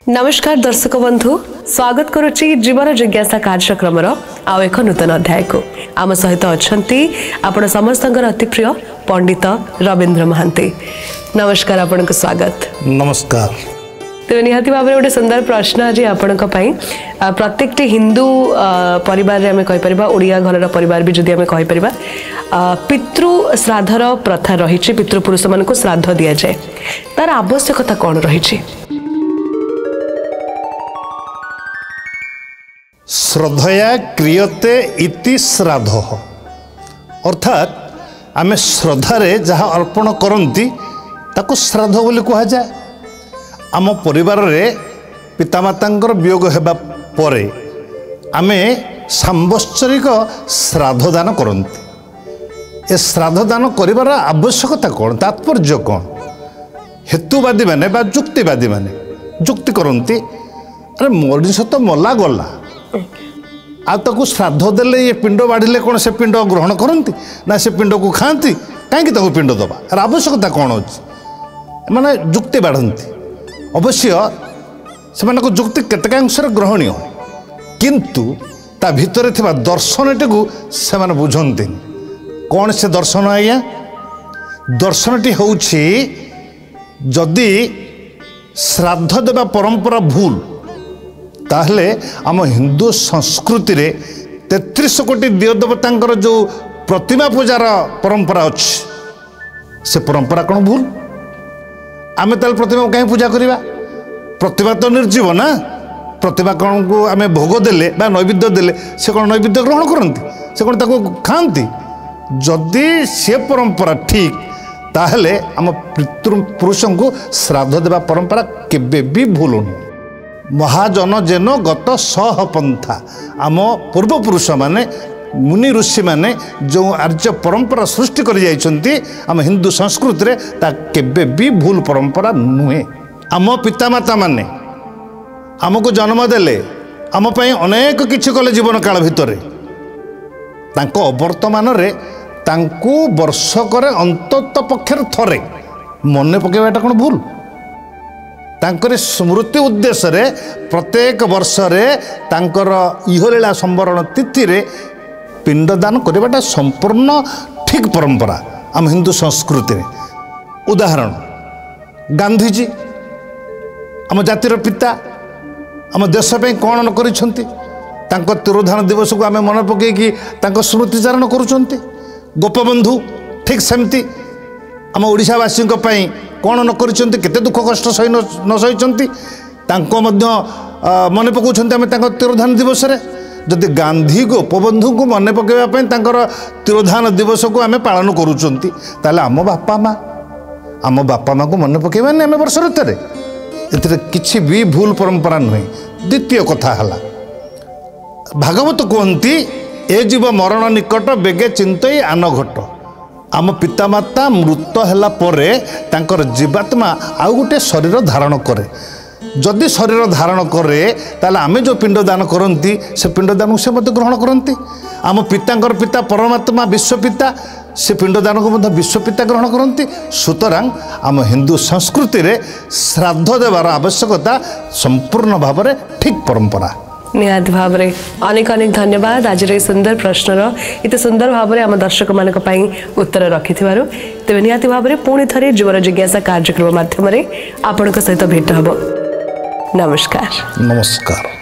नमस्कार दर्शक बंधु स्वागत करुच्ची जीवन जिज्ञासा कार्यक्रम आउ एक नूतन अध्याय को आम सहित अच्छा आपण समस्त अति प्रिय पंडित रवींद्र महांती। नमस्कार आपण को स्वागत। नमस्कार। तेज निहाती भाव गोटे सुंदर प्रश्न आज आपण प्रत्येक हिंदू परिवार रे आमे कहि परिबा ओडिया घर परिवार भी जदि आमे कहि परिबा पितृ श्राद्धर प्रथा रही पितृपुरुष मान को श्राद्ध दिया जाए तार आवश्यकता कौन रही? श्रद्धया क्रियते इति श्राद्ध अर्थात आमे श्रद्धारे जहाँ अर्पण करती ताको श्राद्ध बोली कह जाए। आम परिवार रे पितामातांकर वियोग हेबा परे आमे सांवत्सरिक श्राद्ध दान करती। ए श्राद्ध दान करिवार आवश्यकता कौन, तात्पर्य कौन? हेतुवादी माने बा जुक्तिवादी माने जुक्ति करती अरे मनीष तो मला गला आपको श्राद्ध देले ये पिंड बाढ़े कौन से पिंड ग्रहण करती ना से पिंड को खाती कहीं पिंड दबा अरे आवश्यकता कौन अच्छे माने जुक्ति बाढ़ती। अवश्य से जुक्ति केतकांश ग्रहणीय किंतु ता भितर थिबा दर्शनटी को से बुझंती कौन से दर्शन आज्ञा दर्शनटी होउछि जदि श्राद्ध देवा परंपरा भूल ताहले आम हिंदू संस्कृति रे 33 कोटी दिव देवता जो प्रतिमा पूजार परंपरा अच्छी से परंपरा कौन भूल? आमे ताल प्रतिमा कहीं पूजा करिबा? प्रतिमा तो निर्जीव ना। प्रतिमा कौन को आमे भोग देले बा नैवेद्य देले से कौन नैवेद्य ग्रहण करती से कौन ताको खाती? जदि से परंपरा ठीक ताहले आम पितृपुरुषों को श्राद्ध देवा परंपरा केबे भी भूल नहीं। महाजन जेन गत सह पंथा आम पूर्वपुरुष माने मुनि ऋषि माने जो आर्य परंपरा सृष्टि कर जाइछन्ति आम हिंदू संस्कृति रे ता केबे भी भूल परंपरा नुहे। आम पितामाता माने आमको जन्म देले आम पई अनेक किछि कले जीवन काल भितरे तांको अवर्तमान रे तांको वर्षकरे अंतत पक्षर थरे मने पकेबाटा कोन भूल? तांकर स्मृति उद्देश्य रे प्रत्येक वर्ष रे तांकर इहलीला संवरण तिथि रे पिंडदान करवाटा संपूर्ण ठीक परंपरा आम हिंदू संस्कृति रे। उदाहरण गांधीजी आम जातिर पिता आम देश पे कौन न करिसंती तांको तिरोधान दिवस को आम मन पकईकि तांको स्मृतिचारण करुचंती। गोपबंधु ठीक सेमती आम ओडिशावासी कौन न करिसंती केते दुख कष्ट सही न सहीचंती तांको मध्य मन पकाउछंती आम तांको तिरोधान दिवस रे। जदि गांधी गोपबंधु को मन पकेबा तांकर तिरोधान दिवस को आम पालन करुचंती ताले आम बापा माँ को मन पकेबानी आम वर्ष ऋतुरे एथिरे किछि भी भूल परंपरा नुहे। द्वितीय कथा हला भागवत कहती ए जीव मरण निकट बेगे चिंतई आन घट। आम पितामाता मृत हैला परे तांकर जीवात्मा आउ गोटे शरीर धारण करे। जदि शरीर धारण करे ताले आमे जो पिंड दान करती से पिंड दान से मत ग्रहण करती। आम पितांकर पिता परमात्मा विश्वपिता से पिंड दान को मत विश्वपिता ग्रहण करती। सुतरां आम हिंदू संस्कृति रे श्राद्ध देवार आवश्यकता संपूर्ण भाव में ठीक परंपरा। निहाती भाव में अनेक अनेक धन्यवाद आज सुंदर प्रश्नर इतने सुंदर भाव में आम दर्शक मान उत्तर रखि तेज निहाती भाव में पुणी थे जीवन जिज्ञासा कार्यक्रम माध्यम आपण सहित भेट हम। नमस्कार। नमस्कार।